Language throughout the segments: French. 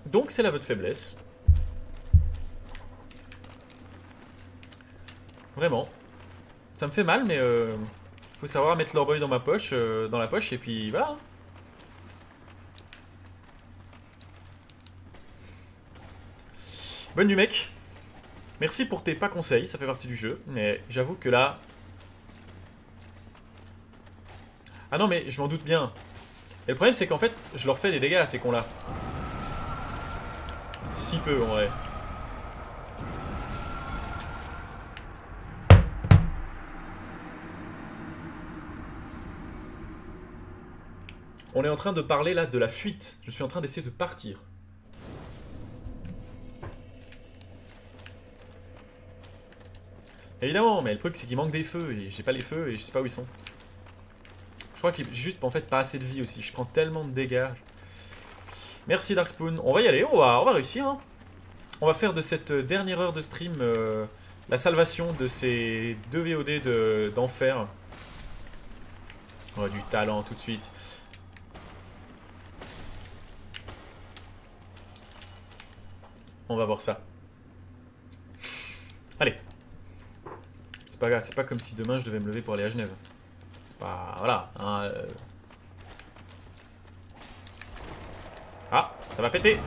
Donc c'est l'aveu de faiblesse. Vraiment. Ça me fait mal, mais faut savoir mettre l'orgueil dans ma poche, dans la poche, et puis voilà. Bonne nuit mec. Merci pour tes pas conseils, ça fait partie du jeu, mais j'avoue que là... Ah non mais je m'en doute bien. Et le problème c'est qu'en fait, je leur fais des dégâts à ces cons-là. Si peu en vrai. On est en train de parler là de la fuite. Je suis en train d'essayer de partir. Évidemment, mais le truc c'est qu'il manque des feux et j'ai pas les feux et je sais pas où ils sont. Je crois que j'ai juste en fait pas assez de vie aussi. Je prends tellement de dégâts. Merci Darkspoon. On va y aller, on va réussir. Hein. On va faire de cette dernière heure de stream la salvation de ces deux VOD d'enfer. Oh, du talent tout de suite. On va voir ça. Allez. C'est pas grave, c'est pas comme si demain je devais me lever pour aller à Genève. C'est pas... Voilà. Hein, Ah, ça va péter.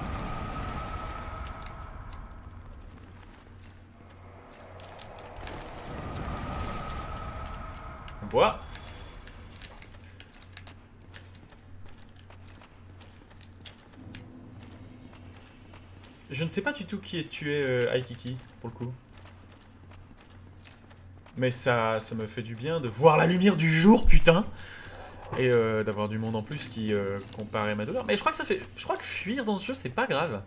On boit. Je ne sais pas du tout qui est tué Aikiki, pour le coup. Mais ça me fait du bien de voir la lumière du jour, putain. Et d'avoir du monde en plus qui compare à ma douleur. Mais je crois que ça fait... Je crois que fuir dans ce jeu, c'est pas grave.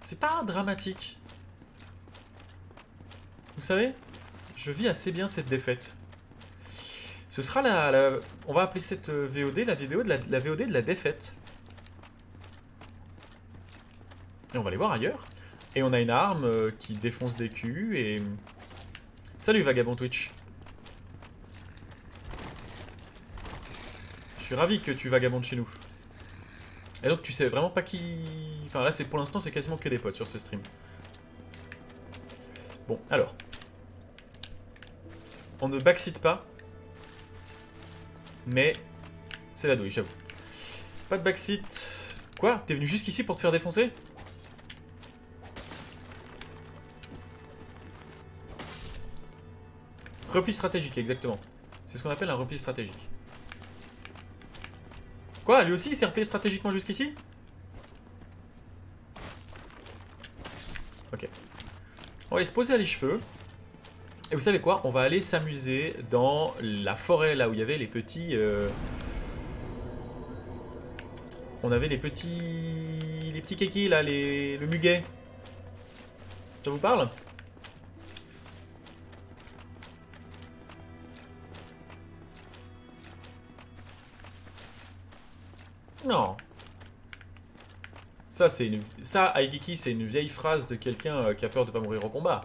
C'est pas dramatique. Vous savez, je vis assez bien cette défaite. Ce sera on va appeler cette VOD la vidéo de la VOD de la défaite. Et on va aller voir ailleurs. Et on a une arme qui défonce des culs et... Salut Vagabond Twitch. Je suis ravi que tu vagabondes chez nous. Et donc tu sais vraiment pas qui... Enfin là c'est pour l'instant c'est quasiment que des potes sur ce stream. Bon alors. On ne backseat pas. Mais c'est la douille j'avoue. Pas de backseat. Quoi? T'es venu jusqu'ici pour te faire défoncer? Repli stratégique exactement. C'est ce qu'on appelle un repli stratégique. Quoi? Lui aussi il s'est replié stratégiquement jusqu'ici? Ok. On va aller se poser à les cheveux. Et vous savez quoi? On va aller s'amuser dans la forêt, là où il y avait les petits... On avait les petits... Les petits kékis, là, le muguet. Ça vous parle? Non. Ça, Aikiki, c'est une vieille phrase de quelqu'un qui a peur de pas mourir au combat.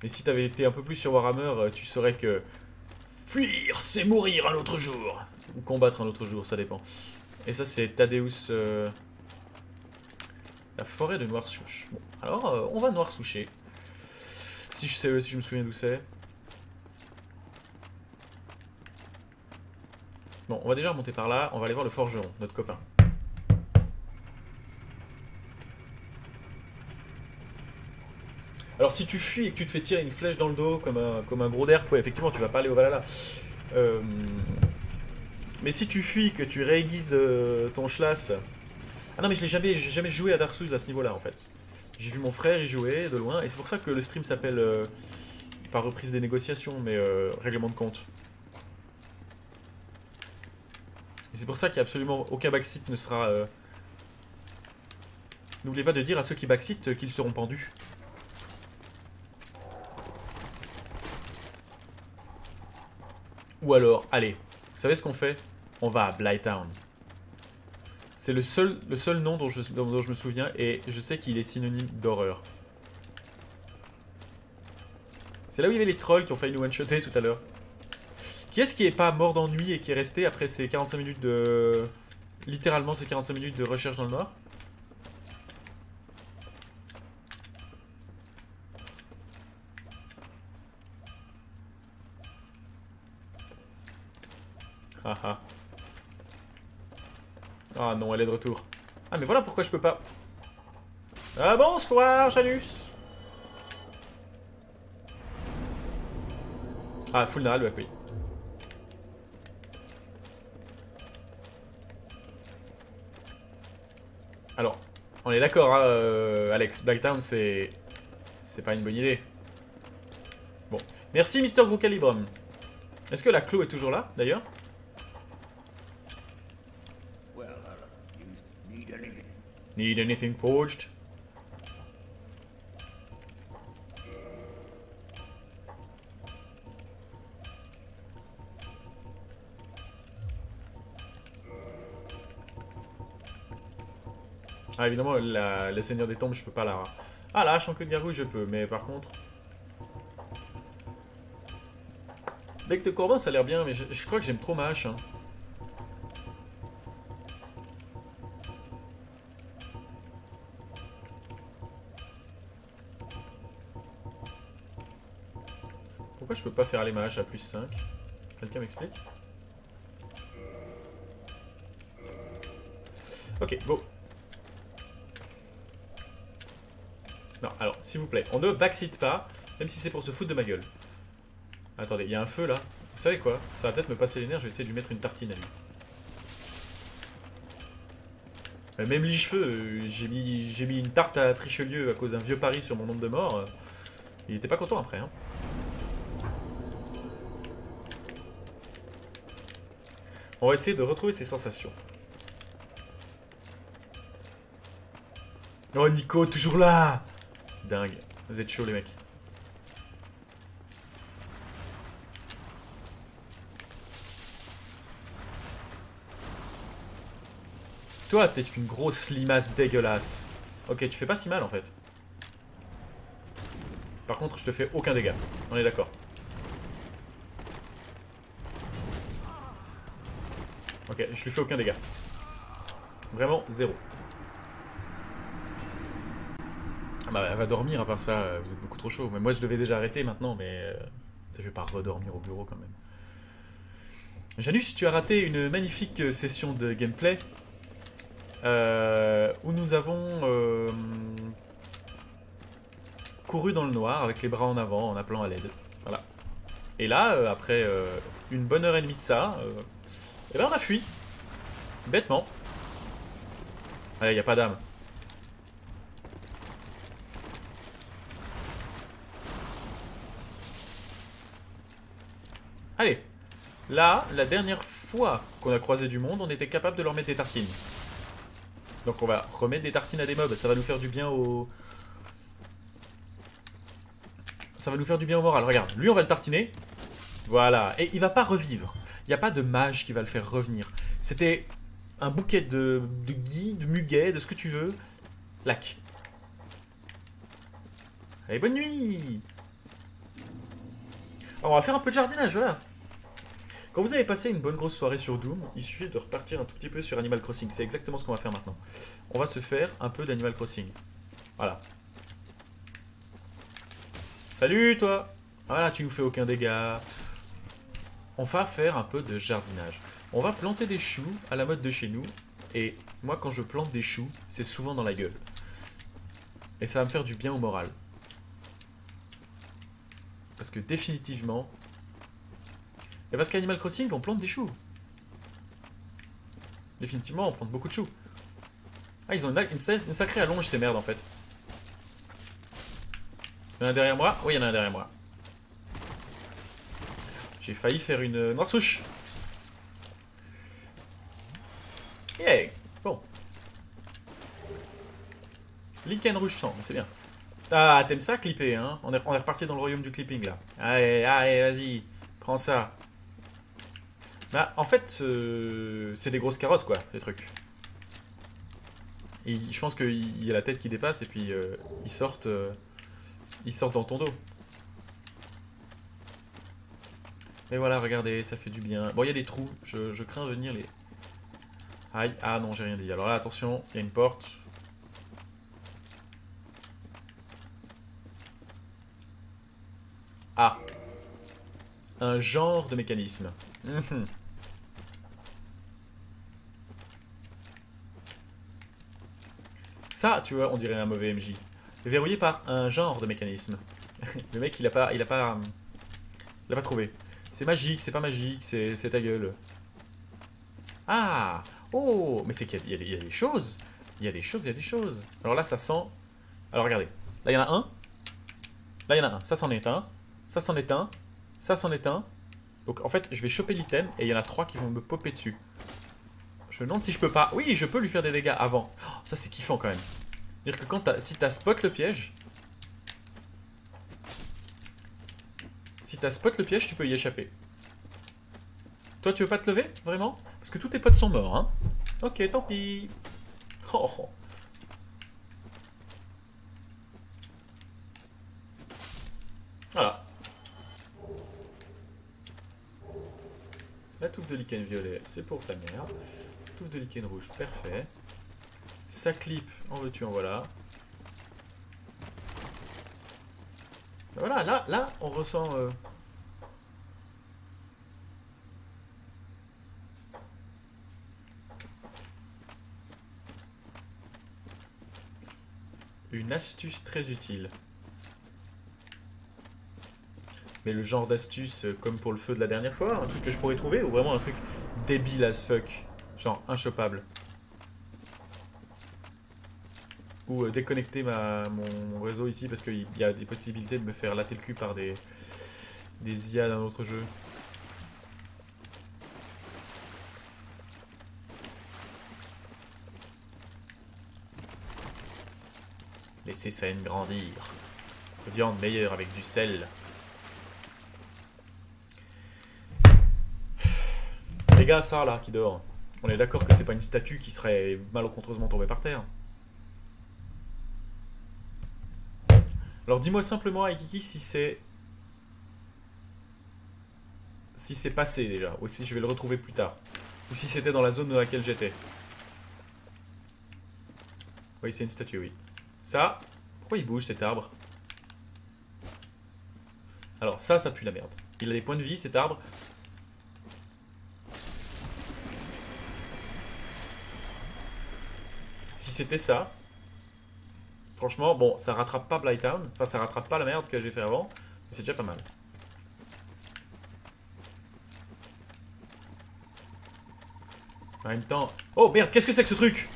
Mais si t'avais été un peu plus sur Warhammer, tu saurais que... Fuir, c'est mourir un autre jour. Ou combattre un autre jour, ça dépend. Et ça, c'est Thaddeus... La forêt de Noir-Souche. Bon, alors, on va Noir-Soucher. Si je me souviens d'où c'est. Bon, on va déjà remonter par là. On va aller voir le forgeron, notre copain. Alors si tu fuis et que tu te fais tirer une flèche dans le dos comme un gros derp, ouais, effectivement tu vas pas aller au Valhalla. Mais si tu fuis, que tu réaiguises ton schlass... Ah non mais j'ai jamais joué à Dark Souls à ce niveau là en fait. J'ai vu mon frère y jouer de loin et c'est pour ça que le stream s'appelle pas reprise des négociations mais règlement de compte. Et c'est pour ça qu'il n'y a absolument aucun backseat ne sera... N'oubliez pas de dire à ceux qui backseat qu'ils seront pendus. Ou alors, allez, vous savez ce qu'on fait? On va à Blighttown. C'est le seul nom dont je me souviens et je sais qu'il est synonyme d'horreur. C'est là où il y avait les trolls qui ont failli nous one-shotter tout à l'heure. Qui est-ce qui est pas mort d'ennui et qui est resté après ces 45 minutes de... Littéralement ces 45 minutes de recherche dans le noir? Ah ah. Ah non, elle est de retour. Ah mais voilà pourquoi je peux pas. Ah bonsoir, Janus. Ah, full Nahal, oui. Alors, on est d'accord, hein, Alex. Blacktown, c'est pas une bonne idée. Bon. Merci, Mister Gros Calibre. Est-ce que la clo est toujours là, d'ailleurs? Need anything forged? Ah, évidemment, le Seigneur des Tombes, je peux pas la... Ah, la hache en queue de gargouille, je peux, mais par contre... Bec de Corbin, ça a l'air bien, mais je crois que j'aime trop ma hache. Hein. Pourquoi je peux pas faire aller ma hache à plus 5? Quelqu'un m'explique? Ok, go. Non, alors, s'il vous plaît, on ne backseat pas, même si c'est pour se foutre de ma gueule. Attendez, il y a un feu là. Vous savez quoi? Ça va peut-être me passer les nerfs, je vais essayer de lui mettre une tartine à lui. Même Lichefeu, j'ai mis une tarte à Trichelieu à cause d'un vieux pari sur mon nombre de morts. Il était pas content après. Hein. On va essayer de retrouver ses sensations. Oh Nico, toujours là! Dingue, vous êtes chauds les mecs. Toi, t'es une grosse limace dégueulasse. Ok, tu fais pas si mal en fait. Par contre, je te fais aucun dégât. On est d'accord. Ok, je lui fais aucun dégât. Vraiment, zéro. Ah bah, elle va dormir à part ça, vous êtes beaucoup trop chaud. Mais moi, je devais déjà arrêter maintenant, mais... je vais pas redormir au bureau quand même. Janus, tu as raté une magnifique session de gameplay. Où nous avons... couru dans le noir avec les bras en avant en appelant à l'aide. Voilà. Et là, après une bonne heure et demie de ça, eh ben on a fui. Bêtement. Allez, y a pas d'âme. Allez. Là, la dernière fois qu'on a croisé du monde, on était capable de leur mettre des tartines. Donc on va remettre des tartines à des mobs. Ça va nous faire du bien au... Ça va nous faire du bien au moral. Regarde, lui on va le tartiner. Voilà. Et il va pas revivre. Il n'y a pas de mage qui va le faire revenir. C'était un bouquet de gui, de muguet, de ce que tu veux. Lac. Allez, bonne nuit. Alors, on va faire un peu de jardinage, voilà. Quand vous avez passé une bonne grosse soirée sur Doom, il suffit de repartir un tout petit peu sur Animal Crossing. C'est exactement ce qu'on va faire maintenant. On va se faire un peu d'Animal Crossing. Voilà. Salut, toi. Voilà, tu nous fais aucun dégât. On va faire un peu de jardinage. On va planter des choux à la mode de chez nous. Et moi, quand je plante des choux, c'est souvent dans la gueule. Et ça va me faire du bien au moral. Parce que définitivement... Et parce qu'Animal Crossing, on plante des choux. Définitivement, on plante beaucoup de choux. Ah, ils ont une sacrée allonge, ces merdes, en fait. Il y en a un derrière moi? Oui, il y en a un derrière moi. J'ai failli faire une noire souche. Yeah. Bon. Lichen rouge sang, c'est bien. Ah, t'aimes ça, clipper, hein? On est reparti dans le royaume du clipping, là. Allez, allez, vas-y. Prends ça. Bah, en fait, c'est des grosses carottes, quoi, ces trucs. Et je pense qu'il y a la tête qui dépasse, et puis ils sortent dans ton dos. Mais voilà, regardez, ça fait du bien. Bon, il y a des trous, je crains venir les... Aïe, ah non, j'ai rien dit. Alors là, attention, il y a une porte. Ah. Un genre de mécanisme. Ça, tu vois, on dirait un mauvais MJ. Verrouillé par un genre de mécanisme. Le mec, il a pas trouvé. C'est magique, c'est pas magique, c'est ta gueule. Ah! Oh! Mais c'est qu'il y a des choses. Il y a des choses, il y a des choses. Alors là, ça sent... Alors regardez. Là, il y en a un. Là, il y en a un. Ça, c'en est un. Ça, c'en est un. Ça, c'en est un. Donc, en fait, je vais choper l'item et il y en a 3 qui vont me popper dessus. Je me demande si je peux pas... Oui, je peux lui faire des dégâts avant. Oh, ça, c'est kiffant quand même. C'est-à-dire que si t'as spot le piège... Si t'as spot le piège, tu peux y échapper. Toi, tu veux pas te lever? Vraiment? Parce que tous tes potes sont morts, hein. Ok, tant pis. Oh, oh. Voilà. La touffe de lichen violet, c'est pour ta mère. Touffe de lichen rouge, parfait. Ça clip, en veux-tu, en voilà. Voilà, là, on ressent... une astuce très utile. Mais le genre d'astuce comme pour le feu de la dernière fois, un truc que je pourrais trouver, ou vraiment un truc débile as fuck, genre inchopable. Ou déconnecter mon réseau ici parce qu'il y a des possibilités de me faire latter le cul par des IA d'un autre jeu. Laissez sa haine grandir. Viande meilleure avec du sel. Les gars, ça là, qui dort. On est d'accord que c'est pas une statue qui serait malencontreusement tombée par terre. Alors dis-moi simplement, Aikiki, si c'est... Si c'est passé déjà, ou si je vais le retrouver plus tard. Ou si c'était dans la zone dans laquelle j'étais. Oui, c'est une statue, oui. Ça, pourquoi il bouge cet arbre? Alors ça pue la merde. Il a des points de vie cet arbre. Si c'était ça, franchement, bon, ça rattrape pas Blighttown. Enfin, ça rattrape pas la merde que j'ai fait avant. Mais c'est déjà pas mal. En même temps... Oh merde, qu'est-ce que c'est que ce truc?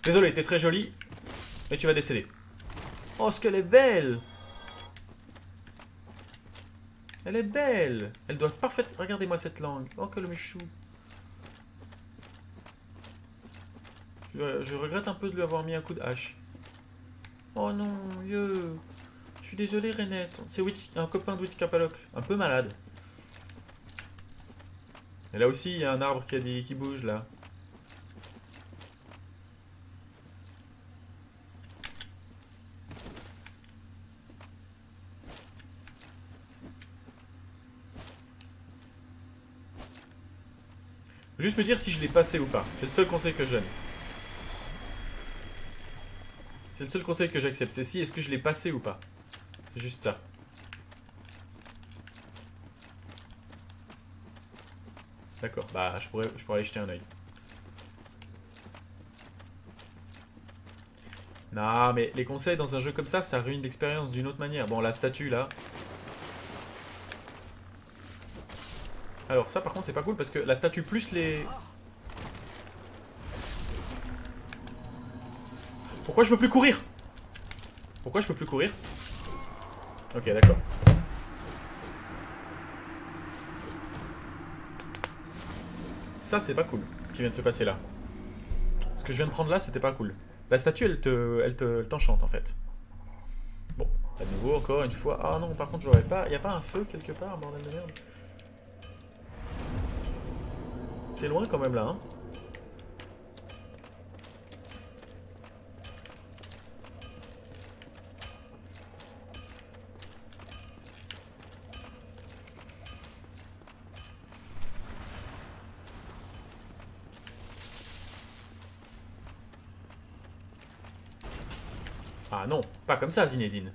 Désolé, t'es très jolie. Mais tu vas décéder. Oh, ce qu'elle est belle! Elle est belle! Elle doit parfaite... Regardez-moi cette langue. Oh, que le méchou. Je regrette un peu de lui avoir mis un coup de hache. Oh non, vieux. Je suis désolé, Renette. C'est un copain de Witchcapalocle. Un peu malade. Et là aussi, il y a un arbre qui bouge, là. Juste me dire si je l'ai passé ou pas. C'est le seul conseil que je donne. C'est le seul conseil que j'accepte. C'est si est-ce que je l'ai passé ou pas. C'est juste ça. D'accord, bah je pourrais aller jeter un oeil. Non, mais les conseils dans un jeu comme ça ruine l'expérience d'une autre manière. Bon, la statue là. Alors ça par contre c'est pas cool parce que la statue plus les... Pourquoi je peux plus courir? Pourquoi je peux plus courir? Ok, d'accord. Ça c'est pas cool, ce qui vient de se passer là. Ce que je viens de prendre là, c'était pas cool. La statue, elle t'enchante en fait. Bon, à nouveau, encore une fois. Ah non, par contre, j'aurais pas... Y a pas un feu quelque part, bordel de merde? C'est loin quand même là, hein. Ah non, pas comme ça, Zinedine.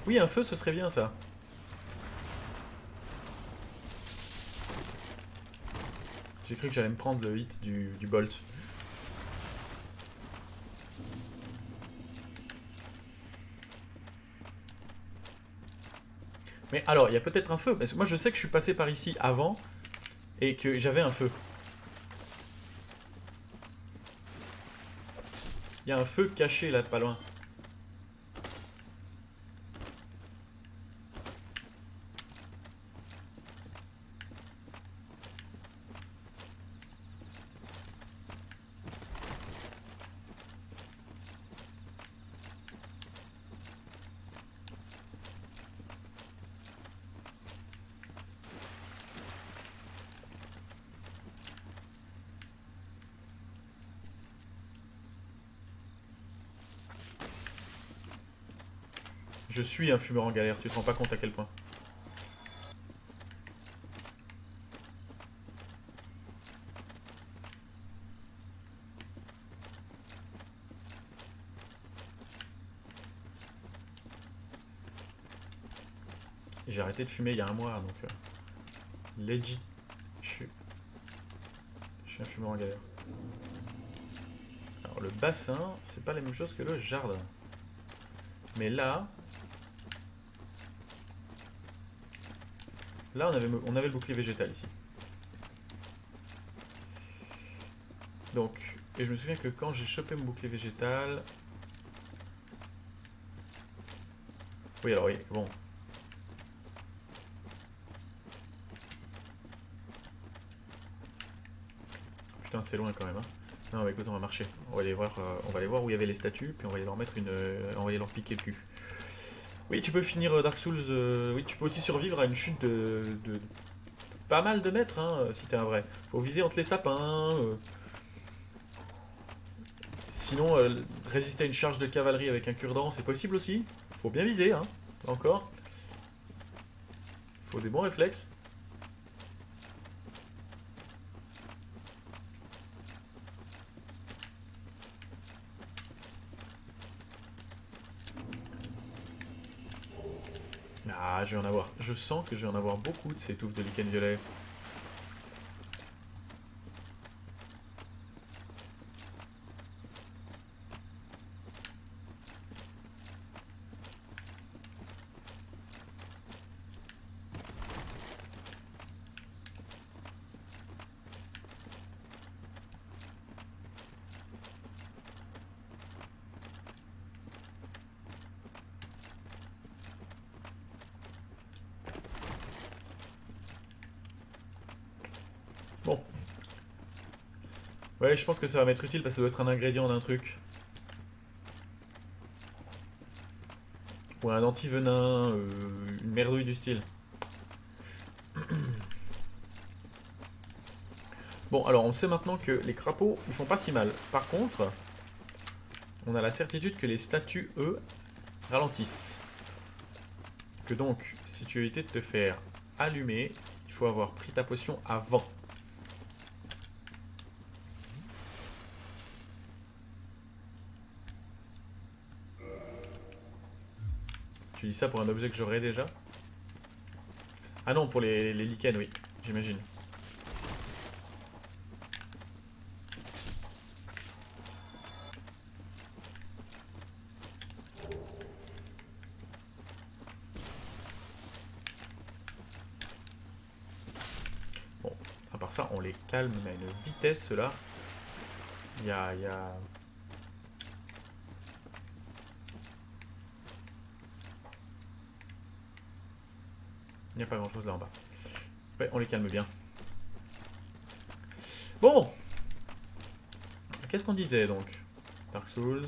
Oui, un feu, ce serait bien ça. J'ai cru que j'allais me prendre le hit du Bolt. Mais alors, il y a peut-être un feu. Parce que moi, je sais que je suis passé par ici avant et que j'avais un feu. Il y a un feu caché là, pas loin. Je suis un fumeur en galère, tu te rends pas compte à quel point. J'ai arrêté de fumer il y a un mois, donc... legit. Je suis un fumeur en galère. Alors le bassin, c'est pas la même chose que le jardin. Mais là... Là, on avait le bouclier végétal ici. Donc, et je me souviens que quand j'ai chopé mon bouclier végétal... Oui, alors oui, bon. Putain, c'est loin quand même, hein. Non, mais écoute, on va marcher. On va aller voir où il y avait les statues, puis on va aller leur mettre une... on va aller leur piquer le cul. Oui, tu peux finir Dark Souls... oui, tu peux aussi survivre à une chute de pas mal de mètres, hein, si t'es un vrai. Faut viser entre les sapins. Sinon, résister à une charge de cavalerie avec un cure-dent, c'est possible aussi. Faut bien viser, hein. Encore. Faut des bons réflexes. Ah, je vais en avoir. Je sens que je vais en avoir beaucoup de ces touffes de lichen violet. Bon. Ouais, je pense que ça va m'être utile parce que ça doit être un ingrédient d'un truc. Ou un anti-venin, une merdouille du style. Bon, alors on sait maintenant que les crapauds, ils font pas si mal. Par contre, on a la certitude que les statues, eux, ralentissent. Que donc, si tu as évité de te faire allumer, il faut avoir pris ta potion avant. Tu dis ça pour un objet que j'aurais déjà? Ah non, pour les lichens, oui, j'imagine. Bon, à part ça, on les calme, mais à une vitesse, ceux-là. Il y a... Il n'y a pas grand chose là en bas. Ouais, on les calme bien. Bon. Qu'est-ce qu'on disait donc? Dark Souls.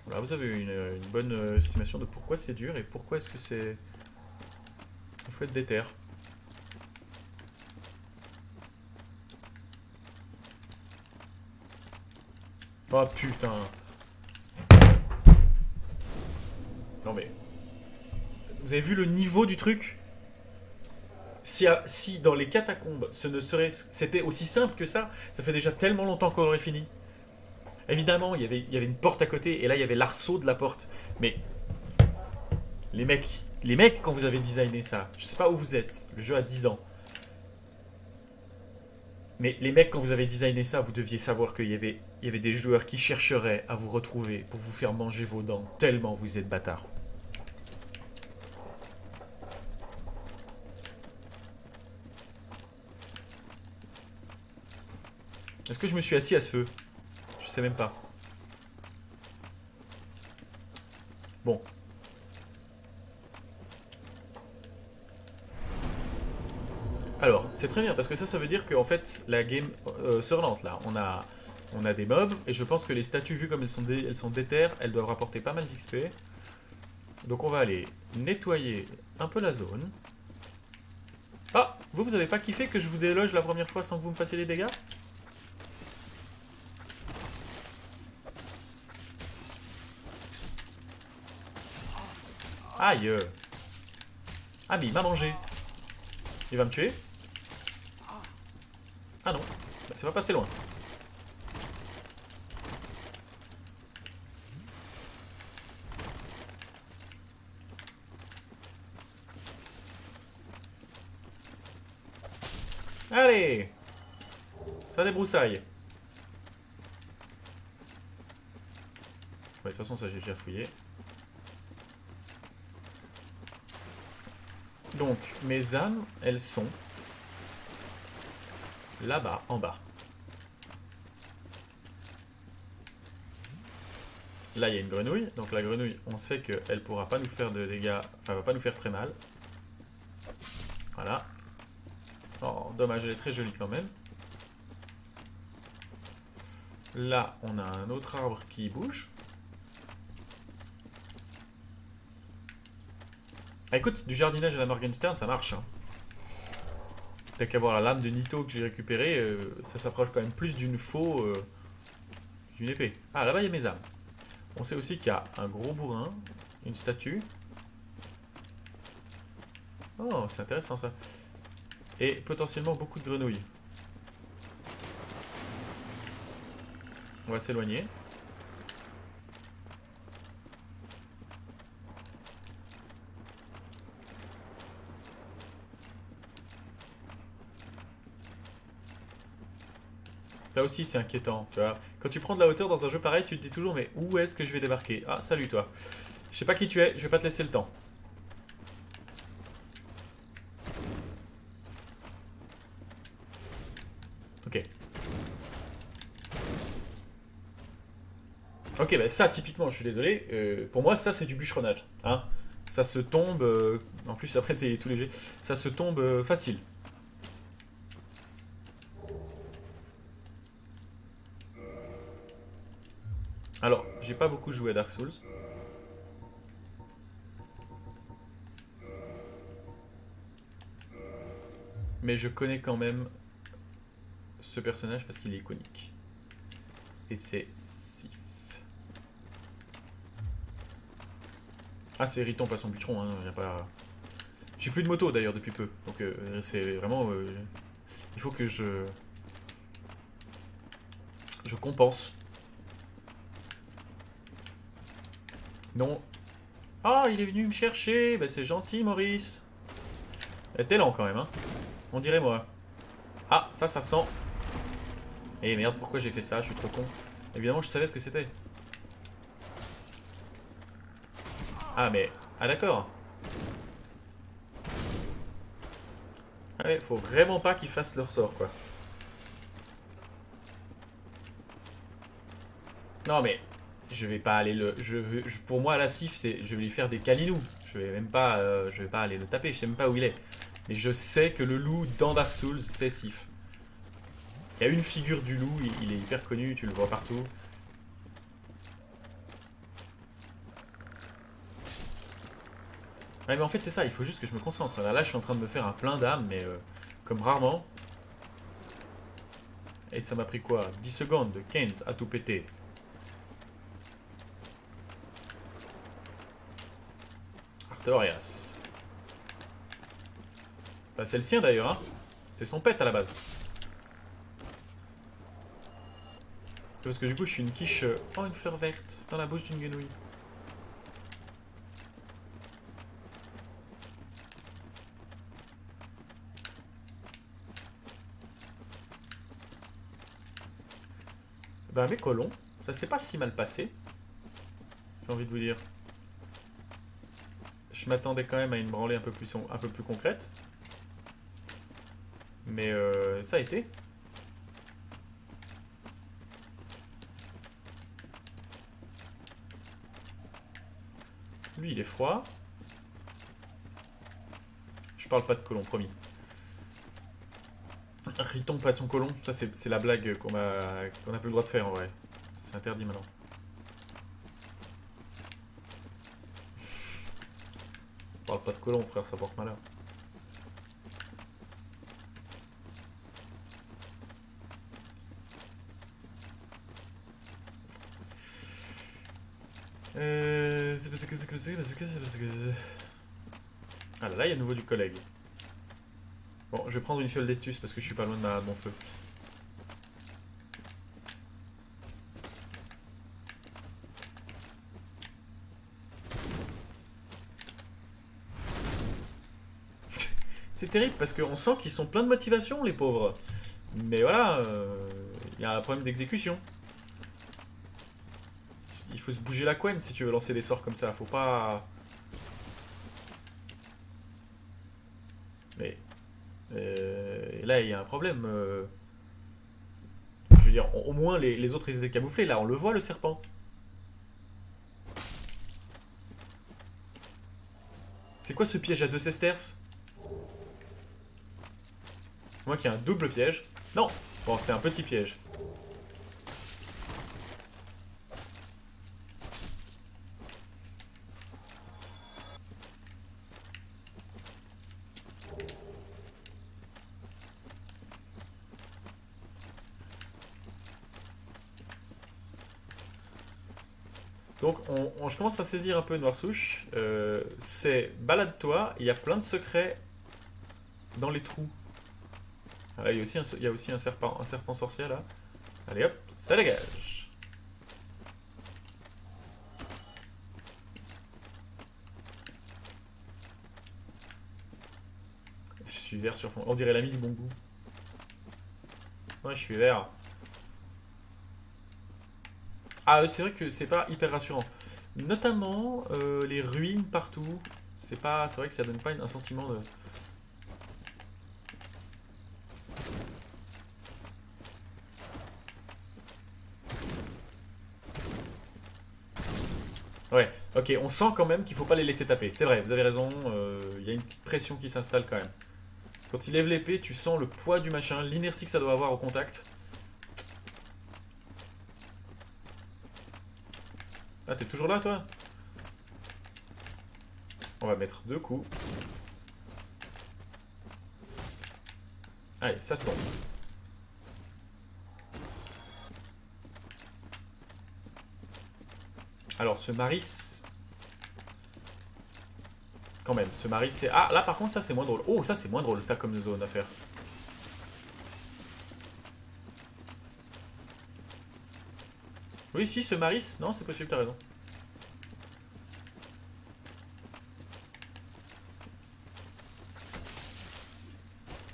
Voilà, vous avez une bonne estimation de pourquoi c'est dur et pourquoi est-ce que c'est... Il faut être déter. Oh putain. Non mais... Vous avez vu le niveau du truc? Si dans les catacombes, c'était aussi simple que ça fait déjà tellement longtemps qu'on aurait fini. Évidemment, il y avait une porte à côté, et là, il y avait l'arceau de la porte. Mais, les mecs, quand vous avez designé ça, je sais pas où vous êtes, le jeu a 10 ans. Mais les mecs, quand vous avez designé ça, vous deviez savoir qu'il y avait des joueurs qui chercheraient à vous retrouver pour vous faire manger vos dents, tellement vous êtes bâtards. Est-ce que je me suis assis à ce feu? Je sais même pas. Bon. Alors, c'est très bien, parce que ça veut dire qu'en fait, la game se relance là. On a des mobs, et je pense que les statues, vues comme elles sont déter, elles doivent rapporter pas mal d'XP. Donc on va aller nettoyer un peu la zone. Ah, vous avez pas kiffé que je vous déloge la première fois sans que vous me fassiez des dégâts? Aïe. Ah mais il m'a mangé. Il va me tuer? Ah non, bah, c'est pas passé loin. Allez, ça débroussaille. Ouais, de toute façon, ça j'ai déjà fouillé. Donc, mes âmes, elles sont là-bas, en bas. Là, il y a une grenouille. Donc la grenouille, on sait qu'elle pourra pas nous faire de dégâts. Enfin, elle va pas nous faire très mal. Voilà. Oh, dommage, elle est très jolie quand même. Là, on a un autre arbre qui bouge. Ah, écoute, du jardinage à la Morgenstern, ça marche. Hein. T'as qu'à voir la lame de Nito que j'ai récupérée, ça s'approche quand même plus d'une faux d'une épée. Ah, là-bas, il y a mes âmes. On sait aussi qu'il y a un gros bourrin, une statue. Oh, c'est intéressant ça. Et potentiellement beaucoup de grenouilles. On va s'éloigner. Ça aussi, c'est inquiétant, tu vois. Quand tu prends de la hauteur dans un jeu pareil, tu te dis toujours, mais où est-ce que je vais débarquer? Ah, salut toi. Je sais pas qui tu es, je vais pas te laisser le temps. Ok. Ok, bah ça, typiquement, je suis désolé. Pour moi, ça, c'est du bûcheronnage. Hein. Ça se tombe. En plus, après, t'es tout léger. Ça se tombe facile. Alors, j'ai pas beaucoup joué à Dark Souls. Mais je connais quand même ce personnage parce qu'il est iconique. Et c'est Sif. Ah, c'est Riton, pas son bûcheron. Hein. Y a pas... J'ai plus de moto d'ailleurs depuis peu. Donc, c'est vraiment. Il faut que je compense. Non. Ah, il est venu me chercher. Bah, c'est gentil, Maurice. T'es lent quand même, hein. On dirait moi. Ah, ça sent. Eh merde, pourquoi j'ai fait ça? Je suis trop con. Évidemment, je savais ce que c'était. Ah, mais. Ah, d'accord. Ah ouais, faut vraiment pas qu'ils fassent leur sort, quoi. Non, mais. Je vais pas aller le. Pour moi, la Sif, c'est. Je vais lui faire des câlinous. Je vais même pas. Je vais pas aller le taper. Je sais même pas où il est. Mais je sais que le loup dans Dark Souls, c'est Sif. Il y a une figure du loup, il est hyper connu, tu le vois partout. Ouais, mais en fait, c'est ça, il faut juste que je me concentre. Là, je suis en train de me faire un plein d'âme, mais comme rarement. Et ça m'a pris quoi? 10 secondes de Keynes à tout péter. Artorias. Bah, c'est le sien d'ailleurs, hein. C'est son pet à la base. Parce que du coup, je suis une quiche. Oh, une fleur verte dans la bouche d'une grenouille. Bah mes colons, ça s'est pas si mal passé. J'ai envie de vous dire. Je m'attendais quand même à une branlée un peu plus concrète. Mais ça a été. Lui, il est froid. Je parle pas de colon, promis. Riton pas de son colon. Ça, c'est la blague qu'on a plus le droit de faire, en vrai. C'est interdit, maintenant. Parle pas de colon, frère, ça porte malheur. Ah là là, il y a à nouveau du collègue. Bon, je vais prendre une fiole d'estus parce que je suis pas loin de mon feu. C'est terrible parce qu'on sent qu'ils sont pleins de motivation, les pauvres. Mais voilà, il y a un problème d'exécution. Il faut se bouger la couenne si tu veux lancer des sorts comme ça. Faut pas... Mais... là, il y a un problème. Je veux dire, au moins les autres ils étaient camouflés. Là, on le voit, le serpent. C'est quoi ce piège à 2 sesterces? Moi qui ai un double piège. Non. Bon, c'est un petit piège. Donc je commence à saisir un peu Noirsouche. C'est balade-toi, il y a plein de secrets dans les trous. Ah, là, il y a aussi un serpent sorcier là. Allez hop, ça dégage. Je suis vert sur fond. On dirait l'ami du bon goût. Ouais, je suis vert. Ah, c'est vrai que c'est pas hyper rassurant. Notamment les ruines partout. C'est vrai que ça donne pas un sentiment de... Ouais, ok, on sent quand même qu'il faut pas les laisser taper. C'est vrai, vous avez raison, il y a une petite pression qui s'installe quand même. Quand il lève l'épée, tu sens le poids du machin, l'inertie que ça doit avoir au contact. Ah, t'es toujours là, toi? On va mettre 2 coups. Allez, ça se tombe. Alors, ce Maris... Quand même, ce Maris, c'est... Ah, là, par contre, ça, c'est moins drôle. Oh, ça, c'est moins drôle, ça, comme zone à faire. Oui, si, ce Maris... Non, c'est possible, t'as raison.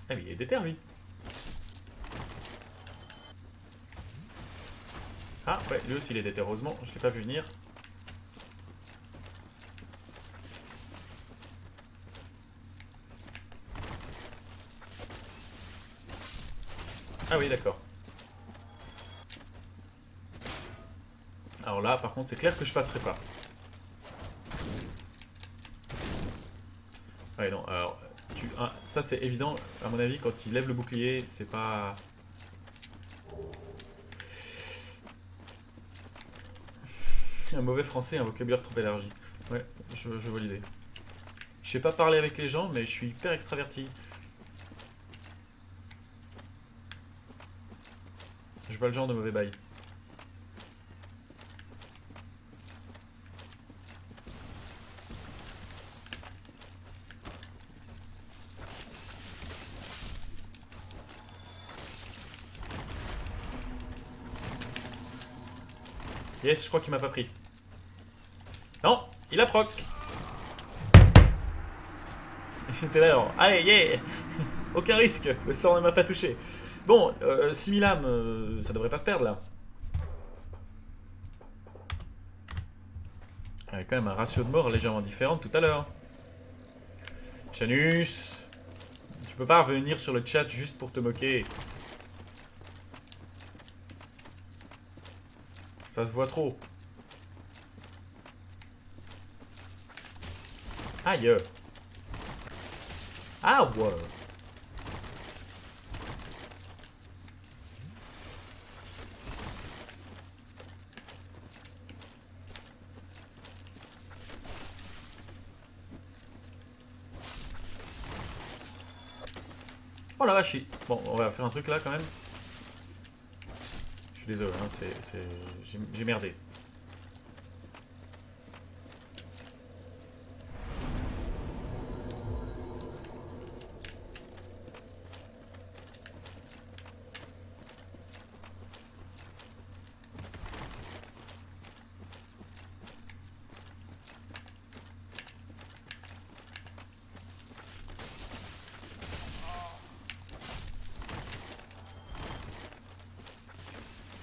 Ah, mais il est déter, lui. Ah, ouais, lui aussi, il est déter, heureusement. Je l'ai pas vu venir. Ah oui, d'accord. Alors là, par contre, c'est clair que je passerai pas. Ouais, non, alors... ça, c'est évident, à mon avis, quand il lève le bouclier, c'est pas... Un mauvais français, un vocabulaire trop élargi. Ouais, je vois l'idée. Je sais pas parler avec les gens, mais je suis hyper extraverti. Je vois le genre de mauvais bail. Yes, je crois qu'il m'a pas pris. Non, il a proc. J'étais là, alors. Allez, yeah. Aucun risque, le sort ne m'a pas touché. Bon, 6000 âmes, ça devrait pas se perdre là. Il y avait quand même un ratio de mort légèrement différent de tout à l'heure. Janus, tu peux pas revenir sur le chat juste pour te moquer. Ça se voit trop. Aïe. Ah ouais. Oh la vache. Bon, on va faire un truc là quand même. Je suis désolé, hein, j'ai merdé.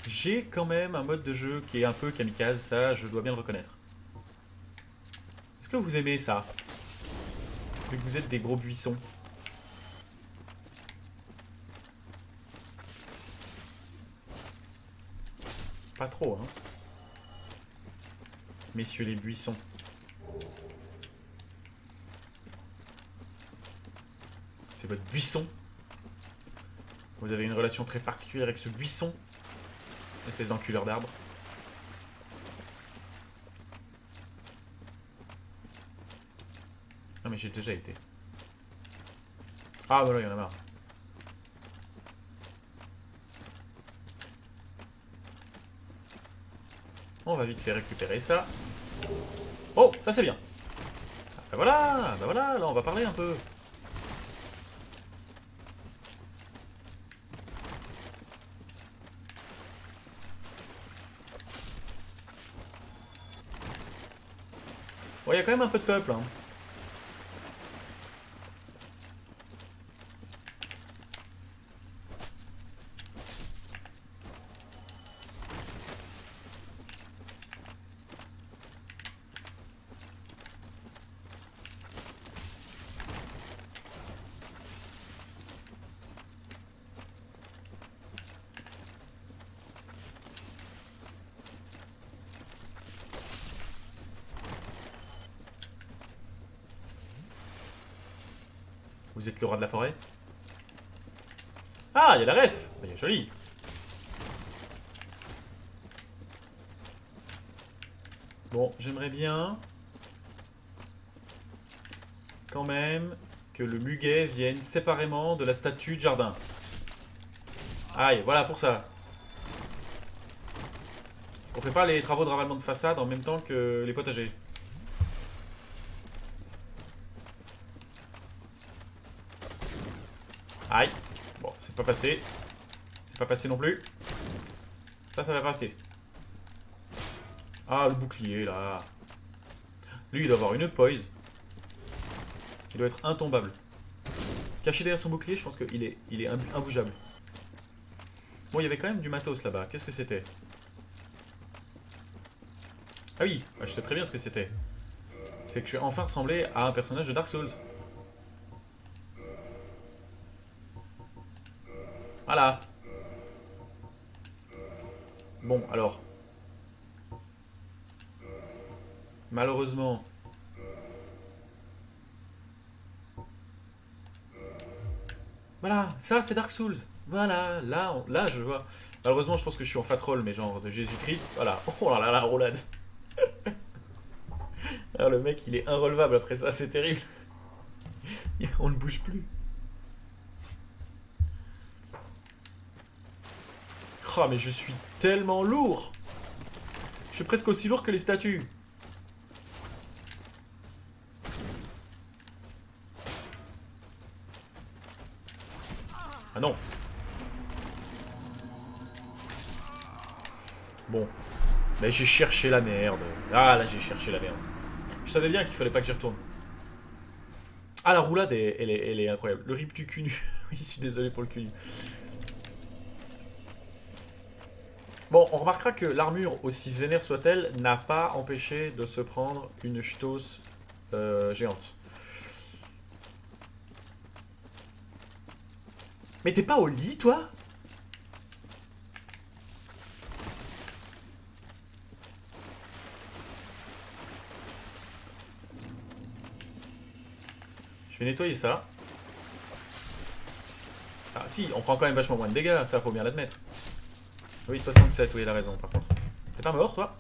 J'ai quand même un mode de jeu qui est un peu kamikaze, ça je dois bien le reconnaître. Est-ce que vous aimez ça? Vu que vous êtes des gros buissons. Pas trop, hein. Messieurs les buissons. C'est votre buisson. Vous avez une relation très particulière avec ce buisson. Espèce d'enculeur d'arbre. Non mais j'ai déjà été. Ah bah là il y en a marre. On va vite faire récupérer ça. Oh, ça c'est bien. Ah, bah voilà, là on va parler un peu. Bon, il y a quand même un peu de peuple, hein. Vous êtes le roi de la forêt? Ah, il y a la ref. Il est joli. Bon, j'aimerais bien quand même que le muguet vienne séparément de la statue de jardin. Aïe, voilà pour ça. Parce qu'on fait pas les travaux de ravalement de façade en même temps que les potagers. Aïe. Bon, c'est pas passé. C'est pas passé non plus. Ça va passer. Ah, le bouclier, là. Lui, il doit avoir une poise. Il doit être intombable. Caché derrière son bouclier, je pense qu'il est, imbougeable. Bon, il y avait quand même du matos là-bas. Qu'est-ce que c'était? Ah oui, je sais très bien ce que c'était. C'est que je vais enfin ressembler à un personnage de Dark Souls. Voilà. Bon, alors. Malheureusement. Voilà, ça c'est Dark Souls. Voilà, là je vois. Malheureusement, je pense que je suis en fat roll, mais genre de Jésus-Christ. Voilà. Oh là là, la roulade. Alors le mec, il est irrelevable après ça, c'est terrible. On ne bouge plus. Oh, mais je suis tellement lourd. Je suis presque aussi lourd que les statues. Ah non. Bon. Mais j'ai cherché la merde. Ah là, j'ai cherché la merde. Je savais bien qu'il fallait pas que j'y retourne. Ah, la roulade, elle est incroyable. Le rip du cul nu. Oui, je suis désolé pour le cul nu. Bon, on remarquera que l'armure, aussi vénère soit-elle, n'a pas empêché de se prendre une ch'tos géante. Mais t'es pas au lit, toi? Je vais nettoyer ça. Ah si, on prend quand même vachement moins de dégâts, ça faut bien l'admettre. Oui, 67, oui, il a raison par contre. T'es pas mort, toi?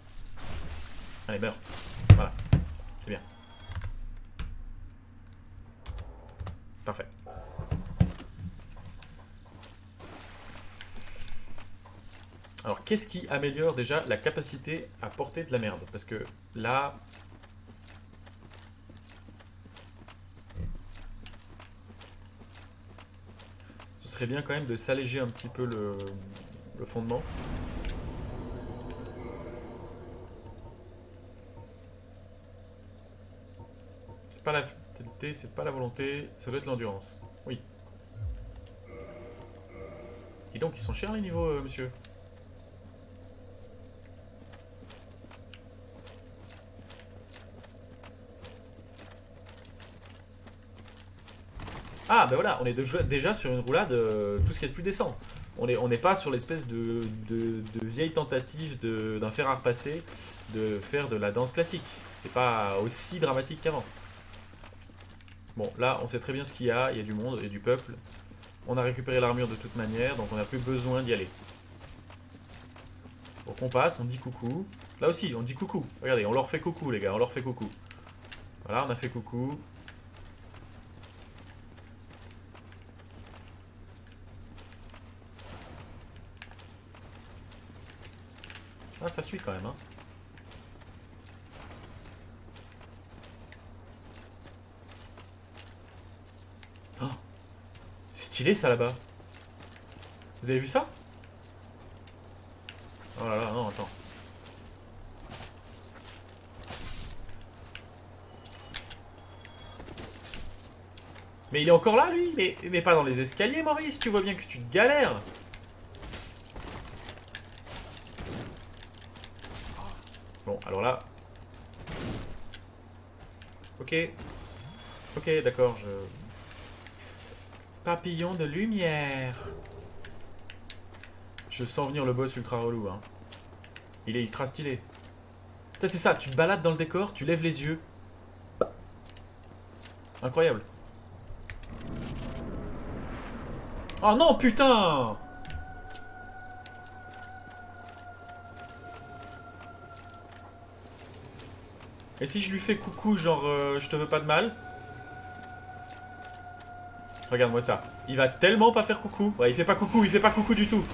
Allez, meurs. Voilà, c'est bien. Parfait. Alors, qu'est-ce qui améliore déjà la capacité à porter de la merde? Parce que là... ce serait bien quand même de s'alléger un petit peu le fondement. C'est pas la vitalité, c'est pas la volonté, ça doit être l'endurance. Oui. Et donc, ils sont chers les niveaux, monsieur? Ah, ben voilà, on est déjà sur une roulade, tout ce qui est de plus décent. On n'est pas sur l'espèce de vieille tentative d'un fer à repasser de faire de la danse classique. C'est pas aussi dramatique qu'avant. Bon, là, on sait très bien ce qu'il y a du monde, il y a du peuple. On a récupéré l'armure de toute manière, donc on n'a plus besoin d'y aller. Donc on passe, on dit coucou. Là aussi, on dit coucou. Regardez, on leur fait coucou, les gars, on leur fait coucou. Voilà, on a fait coucou. Ah, ça suit quand même, hein. Oh, c'est stylé ça là-bas. Vous avez vu ça? Oh là là, non, attends. Mais il est encore là, lui? Mais pas dans les escaliers, Maurice, tu vois bien que tu te galères. Bon, alors là... Ok. Ok, d'accord, je... Papillon de lumière. Je sens venir le boss ultra relou, hein. Il est ultra stylé. Putain, c'est ça, tu te balades dans le décor, tu lèves les yeux. Incroyable. Oh non, putain! Et si je lui fais coucou, genre, je te veux pas de mal? Regarde-moi ça. Il va tellement pas faire coucou. Ouais, il fait pas coucou du tout.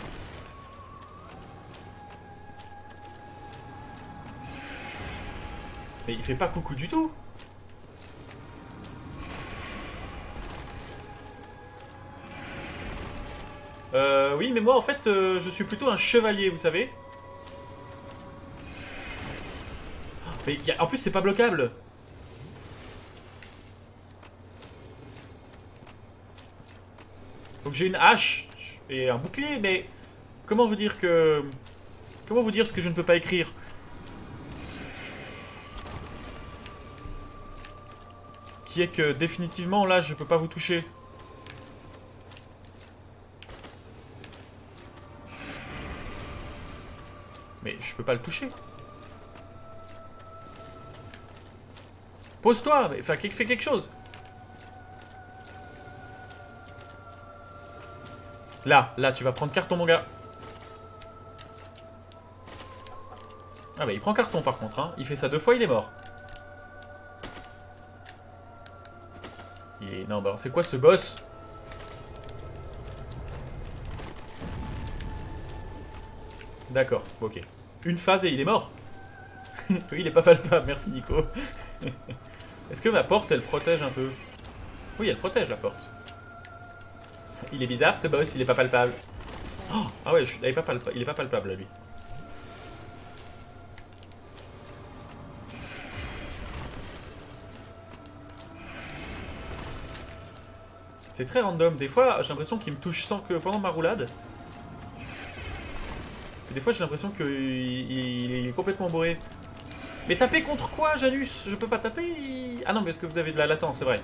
Mais il fait pas coucou du tout. Oui, mais moi, en fait, je suis plutôt un chevalier, vous savez. Mais en plus, c'est pas bloquable. Donc j'ai une hache et un bouclier, mais comment vous dire que... Comment vous dire ce que je ne peux pas écrire? Qui est que définitivement, là, je peux pas vous toucher. Mais je peux pas le toucher. Pose-toi, mais fais quelque chose. Là, tu vas prendre carton, mon gars. Ah bah il prend carton par contre, hein. Il fait ça 2 fois, il est mort. Non, bah c'est quoi ce boss? D'accord, ok. Une phase et il est mort. Oui, il est pas palpable, merci Nico. Est-ce que ma porte, elle protège un peu? Oui, elle protège la porte. Il est bizarre ce boss, il est pas palpable. Oh, ah ouais, il est pas palpable, lui. C'est très random. Des fois, j'ai l'impression qu'il me touche sans que pendant ma roulade. Et des fois j'ai l'impression qu'il est complètement bourré. Mais taper contre quoi, Janus? Je peux pas taper Ah non, mais est-ce que vous avez de la latence, c'est vrai.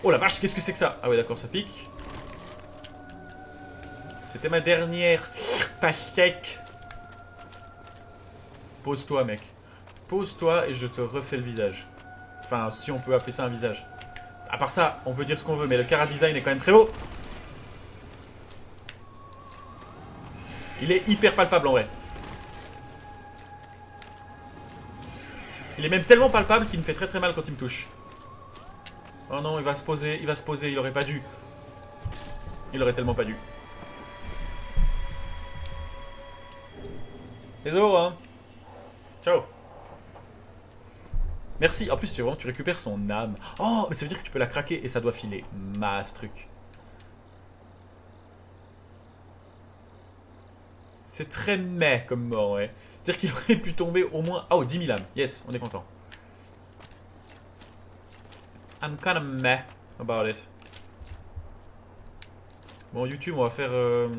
Oh la vache, qu'est-ce que c'est que ça? Ah ouais, d'accord, ça pique. C'était ma dernière pastèque. Pose-toi, mec. Pose-toi et je te refais le visage. Enfin, si on peut appeler ça un visage. À part ça, on peut dire ce qu'on veut, mais le Cara Design est quand même très beau. Il est hyper palpable en vrai. Il est même tellement palpable qu'il me fait très très mal quand il me touche. Oh non, il va se poser, il aurait pas dû. Il aurait tellement pas dû. Désolé, hein. Ciao. Merci. En plus, c'est vraiment, tu récupères son âme. Oh, mais ça veut dire que tu peux la craquer et ça doit filer. Masse truc. C'est très meh comme mort, ouais. C'est-à-dire qu'il aurait pu tomber au moins... Oh, 10 000 âmes. Yes, on est content. I'm kinda meh about it. Bon, YouTube, on va faire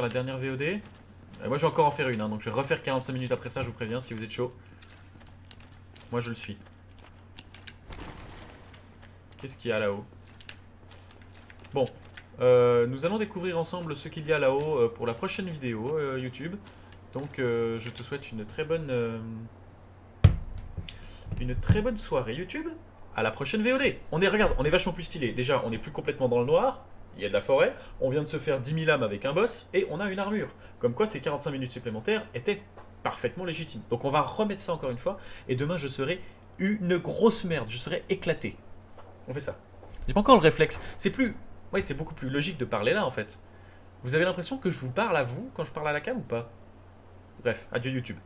la dernière VOD. Moi, je vais encore en faire une, hein, donc je vais refaire 45 minutes après ça, je vous préviens, si vous êtes chaud. Moi, je le suis. Qu'est-ce qu'il y a là-haut? Bon, nous allons découvrir ensemble ce qu'il y a là-haut pour la prochaine vidéo YouTube. Donc, je te souhaite une très bonne soirée YouTube. À la prochaine VOD. Regarde, on est vachement plus stylé. Déjà, on n'est plus complètement dans le noir. Il y a de la forêt. On vient de se faire 10 000 âmes avec un boss. Et on a une armure. Comme quoi, ces 45 minutes supplémentaires étaient parfaitement légitimes. Donc, on va remettre ça encore une fois. Et demain, je serai une grosse merde. Je serai éclaté. On fait ça. J'ai pas encore le réflexe. C'est plus... Oui, c'est beaucoup plus logique de parler là, en fait. Vous avez l'impression que je vous parle à vous quand je parle à la cam ou pas? Bref, adieu YouTube.